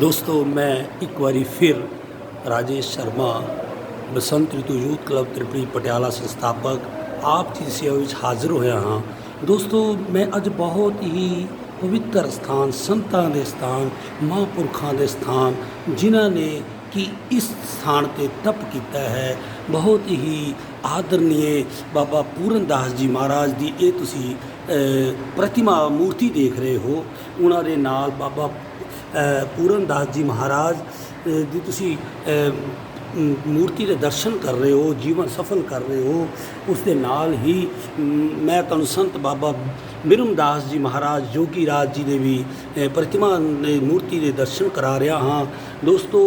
दोस्तों मैं एक बारी फिर राजेश शर्मा बसंत ऋतु यूथ क्लब त्रिपुरी पटियाला संस्थापक आप जी सेवा ਵਿੱਚ ਹਾਜ਼ਰ ਹੋਇਆ ਹਾਂ। ਦੋਸਤੋ ਮੈਂ ਅੱਜ ਬਹੁਤ ਹੀ ਪਵਿੱਤਰ ਸਥਾਨ ਸੰਤਾਂ ਦੇ ਸਥਾਨ ਮਹਾਂਪੁਰਖਾਂ ਦੇ ਸਥਾਨ ਜਿਨ੍ਹਾਂ ਨੇ ਕਿ ਇਸ ਸਥਾਨ 'ਤੇ ਤਪ ਕੀਤਾ ਹੈ ਬਹੁਤ ਹੀ ਆਦਰਨੀਏ ਬਾਬਾ ਪੂਰਨ ਦਾਸ ਜੀ ਮਹਾਰਾਜ ਦੀ ਇਹ ਤੁਸੀਂ ਪ੍ਰਤਿਮਾ ਮੂਰਤੀ ਦੇਖ ਰਹੇ ਹੋ। ਉਹਨਾਂ ਦੇ ਨਾਲ ਬਾਬਾ ਪੂਰਨ ਦਾਸ ਜੀ ਮਹਾਰਾਜ ਦੀ ਤੁਸੀਂ ਮੂਰਤੀ ਦੇ ਦਰਸ਼ਨ ਕਰ ਰਹੇ ਹੋ, ਜੀਵਨ ਸਫਲ ਕਰ ਰਹੇ ਹੋ। ਉਸ ਦੇ ਨਾਲ ਹੀ ਮੈਂ ਤੁਹਾਨੂੰ ਸੰਤ ਬਾਬਾ ਬਿਰਮ ਦਾਸ ਜੀ ਮਹਾਰਾਜ ਜੋਗੀ ਰਾਜ ਜੀ ਦੇ ਵੀ ਪ੍ਰਤਿਮਾ ਮੂਰਤੀ ਦੇ ਦਰਸ਼ਨ ਕਰਾ ਰਿਹਾ ਹਾਂ। ਦੋਸਤੋ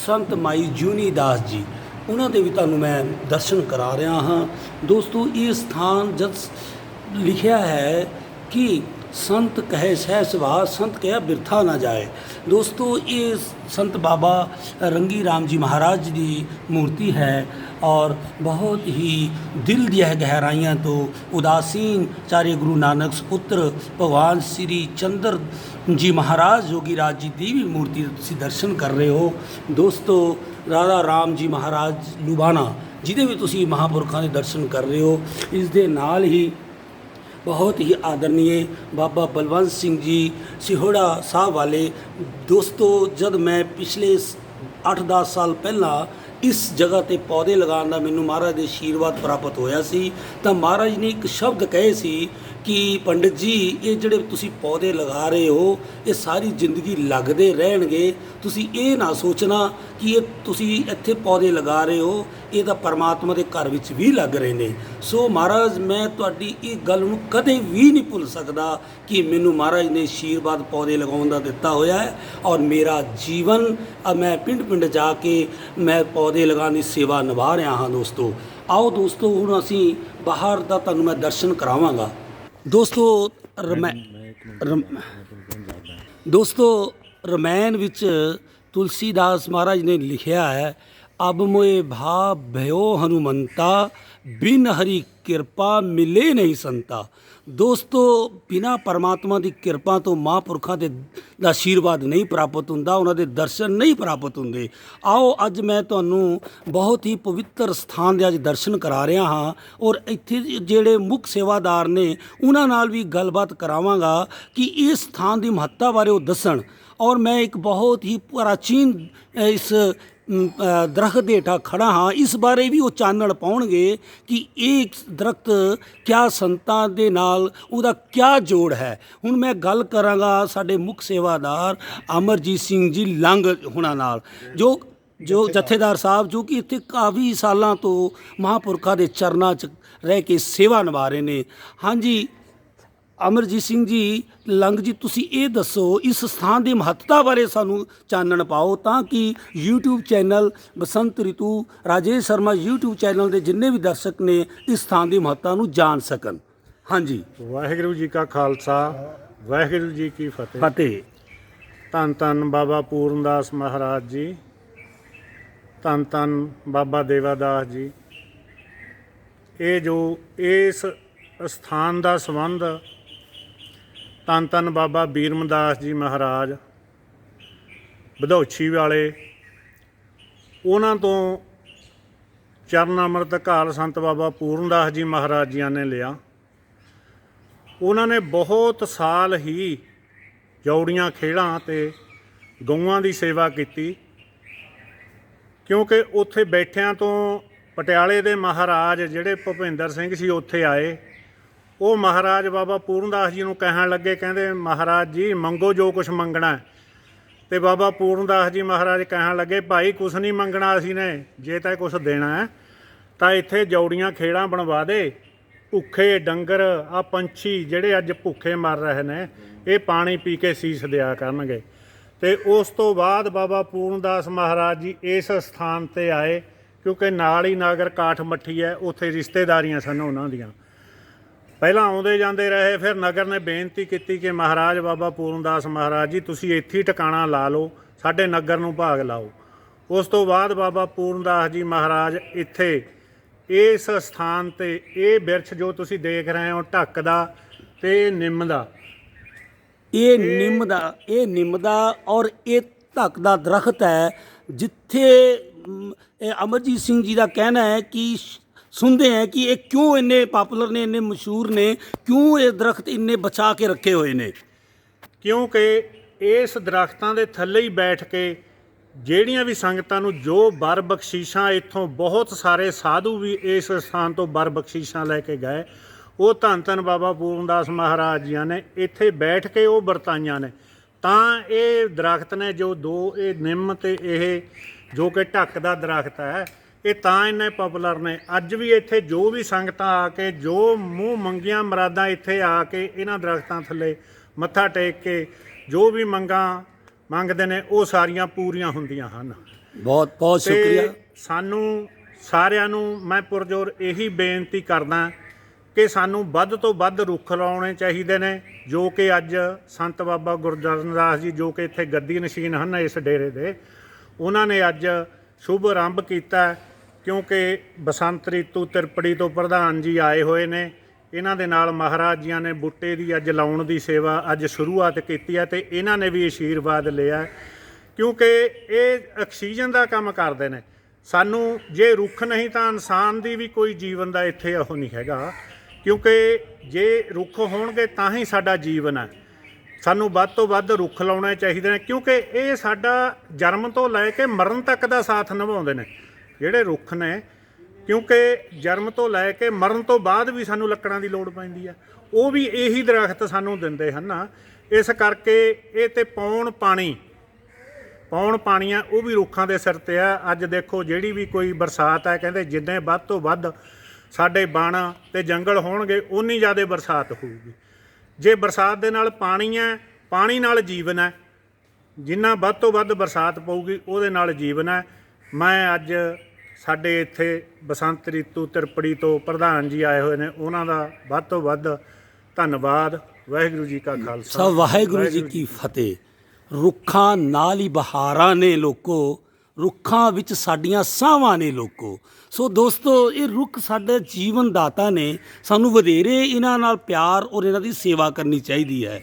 ਸੰਤ ਮਾਈ ਜੂਨੀ ਦਾਸ ਜੀ ਉਹਨਾਂ ਦੇ ਵੀ ਤੁਹਾਨੂੰ ਮੈਂ ਦਰਸ਼ਨ ਕਰਾ ਰਿਹਾ ਹਾਂ। ਦੋਸਤੋ ਇਹ ਸਥਾਨ ਜਦ ਲਿਖਿਆ ਹੈ ਕਿ संत कहे सह सुभाष संत कहे बिरथा ना जाए। दोस्तों ये संत बाबा रंगी राम जी महाराज की मूर्ति है और बहुत ही दिल दी गहराइयाँ तो उदासीन चार्य गुरु नानक सुपुत्र भगवान श्री चंद्र जी महाराज योगी राज जी की भी मूर्ति तुम दर्शन कर रहे हो। दोस्तों राधा राम जी महाराज लुबाना जिहदे भी तुम महापुरखों के दर्शन कर रहे हो। इस दे नाल ही बहुत ही आदरणीय बाबा बलवंत सिंह जी सिहोड़ा साहब वाले। दोस्तों जब मैं पिछले 8-10 साल पहला इस जगह ते पौधे लगाने का मैनू महाराज के आशीर्वाद प्राप्त होया सी तो महाराज ने एक शब्द कहे सी कि पंडित जी ये जिहड़े तुसी पौधे लगा रहे हो ये सारी जिंदगी लगते रहणगे। तुसी ये ना सोचना कि ये तुसी इत्थे पौधे लगा रहे हो ये तो परमात्मा के घर विच भी लग रहे हैं। सो महाराज मैं तुहाडी इस गल नूं कदे भी नहीं भुल सकदा कि मैनू महाराज ने आशीर्वाद पौधे लगाउण दा दिता होया है और मेरा जीवन अब मैं पिंड पिंड जाके मैं पौधे लगाने की सेवा निभा रहा हाँ। दोस्तों आओ दोस्तों हुण असीं बाहर दा तुहानूं मैं दर्शन करावांगा। दोस्तों रमैन विच तुलसीदास महाराज ने लिखिया है अब मोए भा भयो हनुमंता बिन हरि किरपा मिले नहीं संता। दोस्तों बिना परमात्मा की किरपा तो महापुरखों के आशीर्वाद नहीं प्राप्त होंदा, उन्होंने दर्शन नहीं प्राप्त होंगे। आओ अज मैं तुहानूं बहुत ही पवित्र स्थान के अज दर्शन करा रहा हाँ और इत्थे जिहड़े मुख सेवादार ने उन्हां नाल भी गलबात करावांगा कि इस स्थान की महत्ता बारे वो दसन। और मैं एक बहुत ही प्राचीन इस दरख्त के हेठां खड़ा हाँ इस बारे भी वो चानण पाउणगे कि एक दरख्त क्या संतां दे नाल उहदा क्या जोड़ है। हुण मैं गल करांगा साडे मुख सेवादार अमरजीत सिंह जी लंग हुणां नाल जो जथेदार साहब जो कि इत्थे काफ़ी सालों तो महापुरखों के चरनां च रह के सेवा निभा रहे ने। हाँ जी अमरजीत सिंह जी लंग जी तुसी ये दसो इस स्थान की महत्ता बारे सानू चानण पाओ ताकि यूट्यूब चैनल बसंत ऋतु राजेश शर्मा यूट्यूब चैनल के जिन्ने भी दर्शक ने इस स्थान की महत्ता नू जान सकन। हाँ जी वाहिगुरू जी का खालसा वाहिगुरू जी की फतेह। धन धन बाबा पूरनदास महाराज जी, धन धन बाबा देवादास जी। ये जो इस स्थान का संबंध धन धन बाबा बीरमदास जी महाराज बधौछी वाले उन्हां तो चरण अमृत घाल संत बाबा पूरनदास जी महाराज जी ने लिया। उन्होंने बहुत साल ही जौड़ियां खेड़ां ते गऊआं की सेवा की क्योंकि उत्थे बैठियां तो पटियाले दे महाराज जिहड़े भुपिंदर सिंह सी उत्थे आए। वो महाराज बाबा पूरनदास जी नूं कहण लगे कहंदे महाराज जी मंगो जो कुछ मंगना है। तो बाबा पूरनदास जी महाराज कहण लगे भाई कुछ नहीं मंगना असीं ने जे तां कुछ देना है तो इत्थे जौड़ियां खेड़ां बनवा दे। भुखे डंगर आ पंछी जिहड़े अज भुखे मर रहे ने ये पानी पी के सीस दिया करनगे। तो उस तो बाद बाबा पूरनदास महाराज जी इस स्थान ते आए क्योंकि नाल ही नागर काठ मट्ठी है उत्थे रिश्तेदारियां सन उन्हां दियां। पहला आउंदे जांदे रहे फिर नगर ने बेनती की कि महाराज बाबा पूरनदास महाराज जी तुसीं इत्थे ठिकाणा ला लो साडे नगर नूं भाग लाओ। उस तो बाद बाबा पूरनदास जी महाराज इत्थे इस स्थान ते ये बिरछ जो तुसीं देख रहे हो ढक दा ते निम दा ये निम दा और ये ਢੱਕ ਦਾ ਦਰਖਤ ਹੈ ਜਿੱਥੇ ਇਹ ਅਮਰਜੀਤ ਸਿੰਘ ਜੀ ਦਾ ਕਹਿਣਾ ਹੈ ਕਿ ਸੁਣਦੇ ਹੈ ਕਿ ਇਹ ਕਿਉਂ ਇੰਨੇ ਪਾਪੂਲਰ ਨੇ, ਇੰਨੇ ਮਸ਼ਹੂਰ ਨੇ, ਕਿਉਂ ਇਹ ਦਰਖਤ ਇੰਨੇ ਬਚਾ ਕੇ ਰੱਖੇ ਹੋਏ ਨੇ। ਕਿਉਂਕਿ ਇਸ ਦਰਖਤਾਂ ਦੇ ਥੱਲੇ ਹੀ ਬੈਠ ਕੇ ਜਿਹੜੀਆਂ ਵੀ ਸੰਗਤਾਂ ਨੂੰ ਜੋ ਬਰ ਬਖਸ਼ੀਸ਼ਾਂ, ਇੱਥੋਂ ਬਹੁਤ ਸਾਰੇ ਸਾਧੂ ਵੀ ਇਸ ਸਥਾਨ ਤੋਂ ਬਰ ਬਖਸ਼ੀਸ਼ਾਂ ਲੈ ਕੇ ਗਏ, ਉਹ ਧੰਨ ਧੰਨ ਬਾਬਾ ਪੂਰਨਦਾਸ ਮਹਾਰਾਜ ਜੀਆਂ ਨੇ ਇੱਥੇ ਬੈਠ ਕੇ ਉਹ ਵਰਤਾਈਆਂ ਨੇ। ਤਾਂ ਇਹ ਦਰਖਤ ਨੇ ਜੋ ਦੋ, ਇਹ ਨਿੰਮ ਅਤੇ ਇਹ ਜੋ ਕਿ ਢੱਕ ਦਾ ਦਰਖਤ ਹੈ, ਇਹ ਤਾਂ ਇੰਨੇ ਪਾਪੂਲਰ ਨੇ। ਅੱਜ ਵੀ ਇੱਥੇ ਜੋ ਵੀ ਸੰਗਤਾਂ ਆ ਕੇ ਜੋ ਮੂੰਹ ਮੰਗੀਆਂ ਮੁਰਾਦਾਂ ਇੱਥੇ ਆ ਕੇ ਇਹਨਾਂ ਦਰਖਤਾਂ ਥੱਲੇ ਮੱਥਾ ਟੇਕ ਕੇ ਜੋ ਵੀ ਮੰਗਦੇ ਨੇ ਉਹ ਸਾਰੀਆਂ ਪੂਰੀਆਂ ਹੁੰਦੀਆਂ ਹਨ। ਬਹੁਤ ਬਹੁਤ ਸ਼ੁਕਰੀਆ। ਸਾਨੂੰ ਸਾਰਿਆਂ ਨੂੰ ਮੈਂ ਪੁਰਜੋਰ ਇਹੀ ਬੇਨਤੀ ਕਰਦਾ ਕਿ ਸਾਨੂੰ ਵੱਧ ਤੋਂ ਵੱਧ ਰੁੱਖ ਲਾਉਣੇ ਚਾਹੀਦੇ ਨੇ, ਜੋ ਕਿ ਅੱਜ ਸੰਤ ਬਾਬਾ ਗੁਰਜਰਨ ਦਾਸ ਜੀ ਜੋ ਕਿ ਇੱਥੇ ਗੱਦੀ ਨਸ਼ੀਨ ਹਨ ਇਸ ਡੇਰੇ ਦੇ, ਉਹਨਾਂ ਨੇ ਅੱਜ ਸ਼ੁਭ ਆਰੰਭ ਕੀਤਾ। ਕਿਉਂਕਿ ਬਸੰਤ ਰੀਤੂ ਤਿਰਪੜੀ ਤੋਂ ਪ੍ਰਧਾਨ ਜੀ ਆਏ ਹੋਏ ਨੇ, ਇਹਨਾਂ ਦੇ ਨਾਲ ਮਹਾਰਾਜ ਜੀਆਂ ਨੇ ਬੂਟੇ ਦੀ ਅੱਜ ਲਾਉਣ ਦੀ ਸੇਵਾ ਅੱਜ ਸ਼ੁਰੂਆਤ ਕੀਤੀ ਹੈ ਅਤੇ ਇਹਨਾਂ ਨੇ ਵੀ ਆਸ਼ੀਰਵਾਦ ਲਿਆ। ਕਿਉਂਕਿ ਇਹ ਆਕਸੀਜਨ ਦਾ ਕੰਮ ਕਰਦੇ ਨੇ। ਸਾਨੂੰ ਜੇ ਰੁੱਖ ਨਹੀਂ ਤਾਂ ਇਨਸਾਨ ਦੀ ਵੀ ਕੋਈ ਜੀਵਨ ਦਾ ਇੱਥੇ ਉਹ ਨਹੀਂ ਹੈਗਾ, ਕਿਉਂਕਿ ਜੇ ਰੁੱਖ ਹੋਣਗੇ ਤਾਂ ਹੀ ਸਾਡਾ ਜੀਵਨ ਹੈ। ਸਾਨੂੰ ਵੱਧ ਤੋਂ ਵੱਧ ਰੁੱਖ ਲਾਉਣੇ ਚਾਹੀਦੇ ਨੇ, ਕਿਉਂਕਿ ਇਹ ਸਾਡਾ ਜਨਮ ਤੋਂ ਲੈ ਕੇ ਮਰਨ ਤੱਕ ਦਾ ਸਾਥ ਨਿਭਾਉਂਦੇ ਨੇ ਜਿਹੜੇ ਰੁੱਖ ਨੇ। ਕਿਉਂਕਿ ਜਨਮ ਤੋਂ ਲੈ ਕੇ ਮਰਨ ਤੋਂ ਬਾਅਦ ਵੀ ਸਾਨੂੰ ਲੱਕੜਾਂ ਦੀ ਲੋੜ ਪੈਂਦੀ ਹੈ, ਉਹ ਵੀ ਇਹੀ ਦਰਖਤ ਸਾਨੂੰ ਦਿੰਦੇ ਹਨ। ਇਸ ਕਰਕੇ ਇਹ ਤੇ ਪੌਣ ਪਾਣੀਆਂ ਉਹ ਵੀ ਰੁੱਖਾਂ ਦੇ ਸਿਰ 'ਤੇ ਆ। ਅੱਜ ਦੇਖੋ ਜਿਹੜੀ ਵੀ ਕੋਈ ਬਰਸਾਤ ਹੈ, ਕਹਿੰਦੇ ਜਿੰਨੇ ਵੱਧ ਤੋਂ ਵੱਧ ਸਾਡੇ ਬਣ ਅਤੇ ਜੰਗਲ ਹੋਣਗੇ ਉਨੀ ਜ਼ਿਆਦਾ ਬਰਸਾਤ ਹੋਊਗੀ। ਜੇ ਬਰਸਾਤ ਦੇ ਨਾਲ ਪਾਣੀ ਹੈ, ਪਾਣੀ ਨਾਲ ਜੀਵਨ ਹੈ, ਜਿੰਨਾ ਵੱਧ ਤੋਂ ਵੱਧ ਬਰਸਾਤ ਪਊਗੀ ਉਹਦੇ ਨਾਲ ਜੀਵਨ ਹੈ। ਮੈਂ ਅੱਜ ਸਾਡੇ ਇੱਥੇ ਬਸੰਤ ਰੀਤੂ ਤਿਰਪੜੀ ਤੋਂ ਪ੍ਰਧਾਨ ਜੀ ਆਏ ਹੋਏ ਨੇ, ਉਹਨਾਂ ਦਾ ਵੱਧ ਤੋਂ ਵੱਧ ਧੰਨਵਾਦ। ਵਾਹਿਗੁਰੂ ਜੀ ਕਾ ਖਾਲਸਾ, ਵਾਹਿਗੁਰੂ ਜੀ ਕੀ ਫਤਿਹ। ਰੁੱਖਾਂ ਨਾਲ ਹੀ ਬਹਾਰਾਂ ਨੇ ਲੋਕੋ, ਰੁੱਖਾਂ ਵਿੱਚ ਸਾਡੀਆਂ ਸਾਹਾਂ ਨੇ ਲੋਕੋ। ਸੋ ਦੋਸਤੋ, ਇਹ ਰੁੱਖ ਸਾਡੇ ਜੀਵਨ ਦਾਤਾ ਨੇ, ਸਾਨੂੰ ਵਧੇਰੇ ਇਹਨਾਂ ਨਾਲ ਪਿਆਰ ਔਰ ਇਹਨਾਂ ਦੀ ਸੇਵਾ ਕਰਨੀ ਚਾਹੀਦੀ ਹੈ।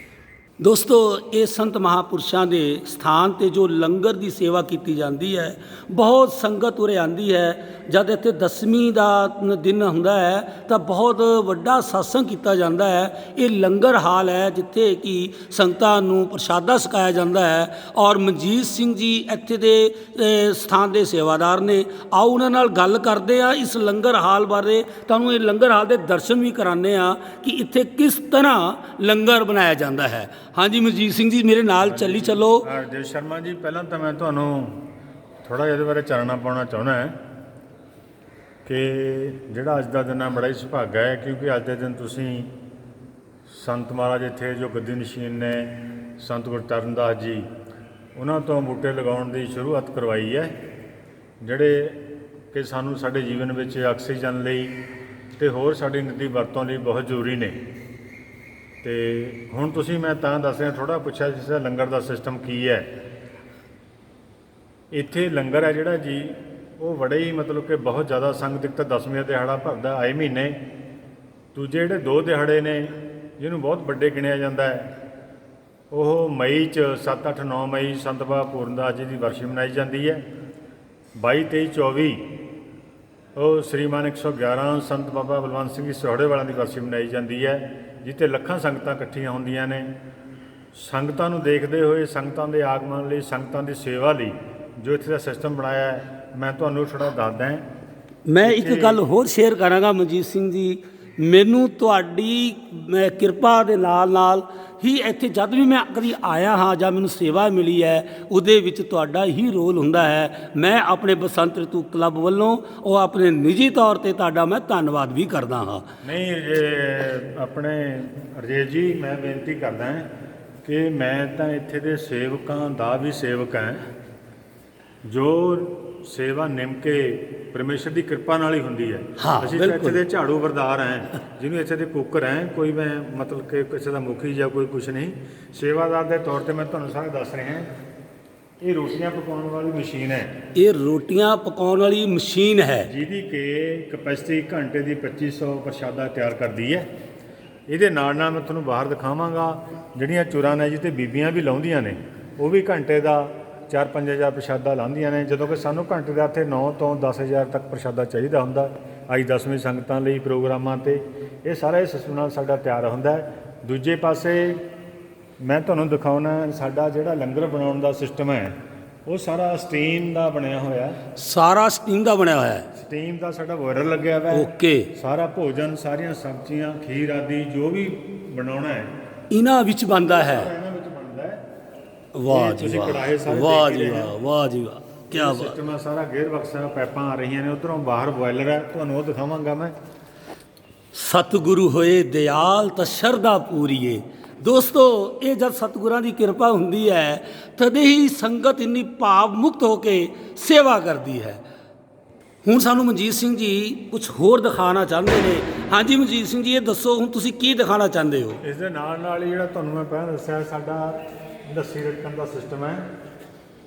ਦੋਸਤੋ, ਇਹ ਸੰਤ ਮਹਾਂਪੁਰਸ਼ਾਂ ਦੇ ਸਥਾਨ 'ਤੇ ਜੋ ਲੰਗਰ ਦੀ ਸੇਵਾ ਕੀਤੀ ਜਾਂਦੀ ਹੈ, ਬਹੁਤ ਸੰਗਤ ਉਰੇ ਆਉਂਦੀ ਹੈ। ਜਦ ਇੱਥੇ ਦਸਵੀਂ ਦਾ ਦਿਨ ਹੁੰਦਾ ਹੈ ਤਾਂ ਬਹੁਤ ਵੱਡਾ ਸਤਸੰਗ ਕੀਤਾ ਜਾਂਦਾ ਹੈ। ਇਹ ਲੰਗਰ ਹਾਲ ਹੈ ਜਿੱਥੇ ਕਿ ਸੰਗਤਾਂ ਨੂੰ ਪ੍ਰਸ਼ਾਦਾ ਛਕਾਇਆ ਜਾਂਦਾ ਹੈ। ਔਰ ਮਨਜੀਤ ਸਿੰਘ ਜੀ ਇੱਥੇ ਦੇ ਸਥਾਨ ਦੇ ਸੇਵਾਦਾਰ ਨੇ। ਆਓ ਉਹਨਾਂ ਨਾਲ ਗੱਲ ਕਰਦੇ ਆ ਇਸ ਲੰਗਰ ਹਾਲ ਬਾਰੇ, ਤੁਹਾਨੂੰ ਇਹ ਲੰਗਰ ਹਾਲ ਦੇ ਦਰਸ਼ਨ ਵੀ ਕਰਾਉਂਦੇ ਆ ਕਿ ਇੱਥੇ ਕਿਸ ਤਰ੍ਹਾਂ ਲੰਗਰ ਬਣਾਇਆ ਜਾਂਦਾ ਹੈ। ਹਾਂਜੀ ਮਨਜੀਤ ਸਿੰਘ ਜੀ, ਮੇਰੇ ਨਾਲ ਚੱਲੋ। ਹਰਦੇਵ ਸ਼ਰਮਾ ਜੀ, ਪਹਿਲਾਂ ਤਾਂ ਮੈਂ ਤੁਹਾਨੂੰ ਥੋੜ੍ਹਾ ਜਿਹਾ ਇਹਦੇ ਬਾਰੇ ਚਾਨਣਾ ਪਾਉਣਾ ਚਾਹੁੰਦਾ ਕਿ ਜਿਹੜਾ ਅੱਜ ਦਾ ਦਿਨ ਹੈ ਬੜਾ ਹੀ ਸੁਭਾਗਾ ਹੈ, ਕਿਉਂਕਿ ਅੱਜ ਦੇ ਦਿਨ ਤੁਸੀਂ ਸੰਤ ਮਹਾਰਾਜ ਇੱਥੇ ਜੋ ਗੱਦੀ ਨਸ਼ੀਨ ਨੇ ਸੰਤ ਗੁਰਚਰਨ ਦਾਸ ਜੀ, ਉਹਨਾਂ ਤੋਂ ਬੂਟੇ ਲਗਾਉਣ ਦੀ ਸ਼ੁਰੂਆਤ ਕਰਵਾਈ ਹੈ, ਜਿਹੜੇ ਕਿ ਸਾਨੂੰ ਸਾਡੇ ਜੀਵਨ ਵਿੱਚ ਆਕਸੀਜਨ ਲਈ ਅਤੇ ਹੋਰ ਸਾਡੀ ਨਿੱਜੀ ਵਰਤੋਂ ਲਈ ਬਹੁਤ ਜ਼ਰੂਰੀ ਨੇ। ਅਤੇ ਹੁਣ ਤੁਸੀਂ ਮੈਂ ਤਾਂ ਦੱਸ ਰਿਹਾ, ਥੋੜ੍ਹਾ ਪੁੱਛਿਆ ਜਿਸ ਦਾ ਲੰਗਰ ਦਾ ਸਿਸਟਮ ਕੀ ਹੈ। ਇੱਥੇ ਲੰਗਰ ਹੈ ਜਿਹੜਾ ਜੀ, ਉਹ ਬੜੇ ਹੀ ਮਤਲਬ ਕਿ ਬਹੁਤ ਜ਼ਿਆਦਾ ਸੰਗਤ, ਇੱਕ ਤਾਂ ਦਸਵੀਂ ਦਿਹਾੜਾ ਭਰਦਾ ਆਏ ਮਹੀਨੇ, ਦੂਜੇ ਜਿਹੜੇ 2 ਦਿਹਾੜੇ ਨੇ ਜਿਹਨੂੰ ਬਹੁਤ ਵੱਡੇ ਗਿਣਿਆ ਜਾਂਦਾ ਹੈ, ਉਹ ਮਈ 'ਚ 7, 8, 9 ਮਈ ਸੰਤ ਬਾਬਾ ਪੂਰਨਦਾਸ ਜੀ ਦੀ ਵਰਸ਼ੀ ਮਨਾਈ ਜਾਂਦੀ ਹੈ। 22, 23, 24 ਉਹ ਸ਼੍ਰੀਮਾਨ 111 ਸੰਤ ਬਾਬਾ ਬਲਵੰਤ ਸਿੰਘ ਜੀ ਸਹੋੜੇ ਵਾਲਿਆਂ ਦੀ ਵਰਸ਼ੀ ਮਨਾਈ ਜਾਂਦੀ ਹੈ, ਜਿੱਥੇ ਲੱਖਾਂ ਸੰਗਤਾਂ ਇਕੱਠੀਆਂ ਹੁੰਦੀਆਂ ਨੇ। ਸੰਗਤਾਂ ਨੂੰ ਦੇਖਦੇ ਹੋਏ, ਸੰਗਤਾਂ ਦੇ ਆਗਮਨ ਲਈ, ਸੰਗਤਾਂ ਦੀ ਸੇਵਾ ਲਈ ਜੋ ਇੱਥੇ ਦਾ ਸਿਸਟਮ ਬਣਾਇਆ ਹੈ, ਮੈਂ ਤੁਹਾਨੂੰ ਥੋੜ੍ਹਾ ਦੱਸਦਾ। ਮੈਂ ਇੱਕ ਗੱਲ ਹੋਰ ਸ਼ੇਅਰ ਕਰਾਂਗਾ ਮਨਜੀਤ ਸਿੰਘ ਜੀ, ਮੈਨੂੰ ਤੁਹਾਡੀ ਕਿਰਪਾ ਦੇ ਨਾਲ ਹੀ ਇੱਥੇ ਜਦ ਵੀ ਮੈਂ ਕਦੀ ਆਇਆ ਹਾਂ ਜਾਂ ਮੈਨੂੰ ਸੇਵਾ ਮਿਲੀ ਹੈ, ਉਹਦੇ ਵਿੱਚ ਤੁਹਾਡਾ ਹੀ ਰੋਲ ਹੁੰਦਾ ਹੈ। ਮੈਂ ਆਪਣੇ ਬਸੰਤ ਰੀਤੂ ਕਲੱਬ ਵੱਲੋਂ ਉਹ ਆਪਣੇ ਨਿੱਜੀ ਤੌਰ 'ਤੇ ਤੁਹਾਡਾ ਮੈਂ ਧੰਨਵਾਦ ਵੀ ਕਰਦਾ ਹਾਂ। ਨਹੀਂ, ਆਪਣੇ ਰਜੇਸ਼ ਜੀ, ਮੈਂ ਬੇਨਤੀ ਕਰਦਾ ਕਿ ਮੈਂ ਤਾਂ ਇੱਥੇ ਦੇ ਸੇਵਕਾਂ ਦਾ ਵੀ ਸੇਵਕ ਹਾਂ। ਜੋ ਸੇਵਾ ਨਿਮ ਕੇ ਪਰਮੇਸ਼ਰ ਦੀ ਕਿਰਪਾ ਨਾਲ ਹੀ ਹੁੰਦੀ ਹੈ। ਅਸੀਂ ਤਾਂ ਇੱਥੇ ਦੇ ਝਾੜੂ ਵਰਦਾਰ ਹੈ, ਜਿਹਨੂੰ ਇੱਥੇ ਦੇ ਕੁੱਕਰ ਹੈ, ਕੋਈ ਮੈਂ ਮਤਲਬ ਕਿ ਕਿਸੇ ਦਾ ਮੁਖੀ ਜਾਂ ਕੋਈ ਕੁਛ ਨਹੀਂ, ਸੇਵਾਦਾਰ ਦੇ ਤੌਰ 'ਤੇ ਮੈਂ ਤੁਹਾਨੂੰ ਸਾਰਾ ਦੱਸ ਰਿਹਾ। ਇਹ ਰੋਟੀਆਂ ਪਕਾਉਣ ਵਾਲੀ ਮਸ਼ੀਨ ਹੈ। ਇਹ ਰੋਟੀਆਂ ਪਕਾਉਣ ਵਾਲੀ ਮਸ਼ੀਨ ਹੈ ਜਿਹਦੀ ਕਿ ਕਪੈਸਿਟੀ ਘੰਟੇ ਦੀ 2500 ਪ੍ਰਸ਼ਾਦਾ ਤਿਆਰ ਕਰਦੀ ਹੈ। ਇਹਦੇ ਨਾਲ ਮੈਂ ਤੁਹਾਨੂੰ ਬਾਹਰ ਦਿਖਾਵਾਂਗਾ ਜਿਹੜੀਆਂ ਚੁਰਾਂ ਨੇ ਜਿੱਥੇ ਬੀਬੀਆਂ ਵੀ ਲਾਉਂਦੀਆਂ ਨੇ, ਉਹ ਵੀ ਘੰਟੇ ਦਾ 4-5 ਹਜ਼ਾਰ ਪ੍ਰਸ਼ਾਦਾ ਲਾਉਂਦੀਆਂ ਨੇ, ਜਦੋਂ ਕਿ ਸਾਨੂੰ ਘੰਟੇ ਦਾ ਇੱਥੇ 9 ਤੋਂ 10 ਹਜ਼ਾਰ ਤੱਕ ਪ੍ਰਸ਼ਾਦਾ ਚਾਹੀਦਾ ਹੁੰਦਾ ਅੱਜ 10ਵੀਂ ਸੰਗਤਾਂ ਲਈ ਪ੍ਰੋਗਰਾਮਾਂ 'ਤੇ। ਇਹ ਸਾਰਾ ਇਸ ਸਿਸਟਮ ਨਾਲ ਸਾਡਾ ਤਿਆਰ ਹੁੰਦਾ ਹੈ। ਦੂਜੇ ਪਾਸੇ ਮੈਂ ਤੁਹਾਨੂੰ ਦਿਖਾਉਣਾ ਸਾਡਾ ਜਿਹੜਾ ਲੰਗਰ ਬਣਾਉਣ ਦਾ ਸਿਸਟਮ ਹੈ ਉਹ ਸਾਰਾ ਸਟੀਮ ਦਾ ਬਣਿਆ ਹੋਇਆ। ਸਾਰਾ ਸਟੀਮ ਦਾ ਬਣਿਆ ਹੋਇਆ ਹੈ। ਸਟੀਮ ਦਾ ਸਾਡਾ ਬੋਇਲਰ ਲੱਗਿਆ ਹੋਇਆ ਹੈ। ਓਕੇ। ਸਾਰਾ ਭੋਜਨ, ਸਾਰੀਆਂ ਸਬਜ਼ੀਆਂ, ਖੀਰ ਆਦਿ ਜੋ ਵੀ ਬਣਾਉਣਾ ਹੈ ਇਹਨਾਂ ਵਿੱਚ ਬਣਦਾ ਹੈ। ਇਹਨਾਂ ਵਿੱਚ ਬਣਦਾ ਹੈ। ਵਾਹ ਇਹ ਜੀ ਤੁਸੀਂ ਵਾਹ, ਕੜਾਹੇ ਸਾਰੇ ਵਾਹ ਦੇਖ ਜੀ ਰਹੇ ਵਾਹ, ਹੋ। ਵਾਹ ਜੀ ਵਾਹ, ਕੀ ਬਾਤ। ਸਿਸਟਮ ਆ ਸਾਰਾ, ਗੇਅਰ ਬਕਸਾ, ਪੈਪਾਂ ਆ ਰਹੀਆਂ ਨੇ, ਉਧਰੋਂ ਬਾਹਰ ਬੋਇਲਰ ਹੈ, ਤੁਹਾਨੂੰ ਉਹ ਦਿਖਾਵਾਂਗਾ ਮੈਂ। ਸਤਿਗੁਰੂ ਹੋਏ ਦਿਆਲ ਤਾਂ ਸ਼ਰਧਾ ਪੂਰੀਏ। ਦੋਸਤੋ, ਇਹ ਜਦ ਸਤਿਗੁਰਾਂ ਦੀ ਕਿਰਪਾ ਹੁੰਦੀ ਹੈ ਤਦੇ ਹੀ ਸੰਗਤ ਇੰਨੀ ਭਾਵ ਮੁਕਤ ਹੋ ਕੇ ਸੇਵਾ ਕਰਦੀ ਹੈ। ਹੁਣ ਸਾਨੂੰ ਮਨਜੀਤ ਸਿੰਘ ਜੀ ਕੁਝ ਹੋਰ ਦਿਖਾਉਣਾ ਚਾਹੁੰਦੇ ਨੇ। ਹਾਂਜੀ ਮਨਜੀਤ ਸਿੰਘ ਜੀ, ਇਹ ਦੱਸੋ ਹੁਣ ਤੁਸੀਂ ਕੀ ਦਿਖਾਉਣਾ ਚਾਹੁੰਦੇ ਹੋ? ਇਸ ਦੇ ਨਾਲ ਨਾਲ ਹੀ ਜਿਹੜਾ ਤੁਹਾਨੂੰ ਮੈਂ ਪਹਿਲਾਂ ਦੱਸਿਆ ਸਾਡਾ ਲੱਸੀ ਰੜਕਣ ਦਾ ਸਿਸਟਮ ਹੈ।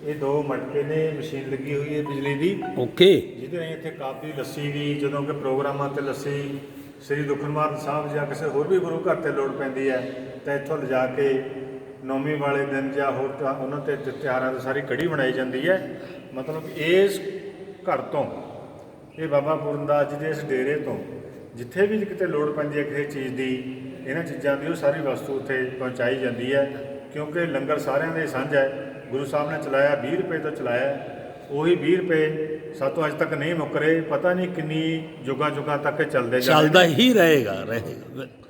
ਇਹ 2 ਮਟਕੇ ਨੇ, ਮਸ਼ੀਨ ਲੱਗੀ ਹੋਈ ਹੈ ਬਿਜਲੀ ਦੀ, ਓਕੇ। ਜਿਹਦੇ ਰਾਹੀਂ ਇੱਥੇ ਕਾਫੀ ਲੱਸੀ ਦੀ, ਜਦੋਂ ਕਿ ਪ੍ਰੋਗਰਾਮਾਂ 'ਤੇ ਲੱਸੀ ਸ੍ਰੀ ਦੁਖਨਿਵਾਰਨ ਸਾਹਿਬ ਜਾਂ ਕਿਸੇ ਹੋਰ ਵੀ ਗੁਰੂ ਘਰ 'ਤੇ ਲੋੜ ਪੈਂਦੀ ਹੈ ਤਾਂ ਇੱਥੋਂ ਲਿਜਾ ਕੇ ਨੌਮੀ ਵਾਲੇ ਦਿਨ ਜਾਂ ਹੋਰ ਉਹਨਾਂ 'ਤੇ ਤਿਉਹਾਰਾਂ 'ਤੇ ਸਾਰੀ ਕੜੀ ਬਣਾਈ ਜਾਂਦੀ ਹੈ। ਮਤਲਬ ਇਸ ਘਰ ਤੋਂ, ਇਹ ਬਾਬਾ ਪੂਰਨਦਾਸ ਜੀ ਦੇ ਇਸ ਡੇਰੇ ਤੋਂ ਜਿੱਥੇ ਵੀ ਕਿਤੇ ਲੋੜ ਪੈਂਦੀ ਹੈ ਕਿਸੇ ਚੀਜ਼ ਦੀ, ਇਹਨਾਂ ਚੀਜ਼ਾਂ ਦੀ, ਉਹ ਸਾਰੀ ਵਸਤੂ ਉੱਥੇ ਪਹੁੰਚਾਈ ਜਾਂਦੀ ਹੈ। ਕਿਉਂਕਿ ਲੰਗਰ ਸਾਰਿਆਂ ਦੇ ਸਾਂਝਾ ਹੈ। ਗੁਰੂ ਸਾਹਿਬ ਨੇ ਚਲਾਇਆ 20 ਰੁਪਏ ਤੋਂ ਚਲਾਇਆ, ਉਹੀ 20 ਰੁਪਏ ਸਾਤੋਂ ਅੱਜ ਤੱਕ ਨਹੀਂ ਮੁੱਕ ਰਹੇ। ਪਤਾ ਨਹੀਂ ਕਿੰਨੀ ਜੁਗਾਂ ਤੱਕ ਇਹ ਚੱਲਦਾ ਹੀ ਰਹੇਗਾ।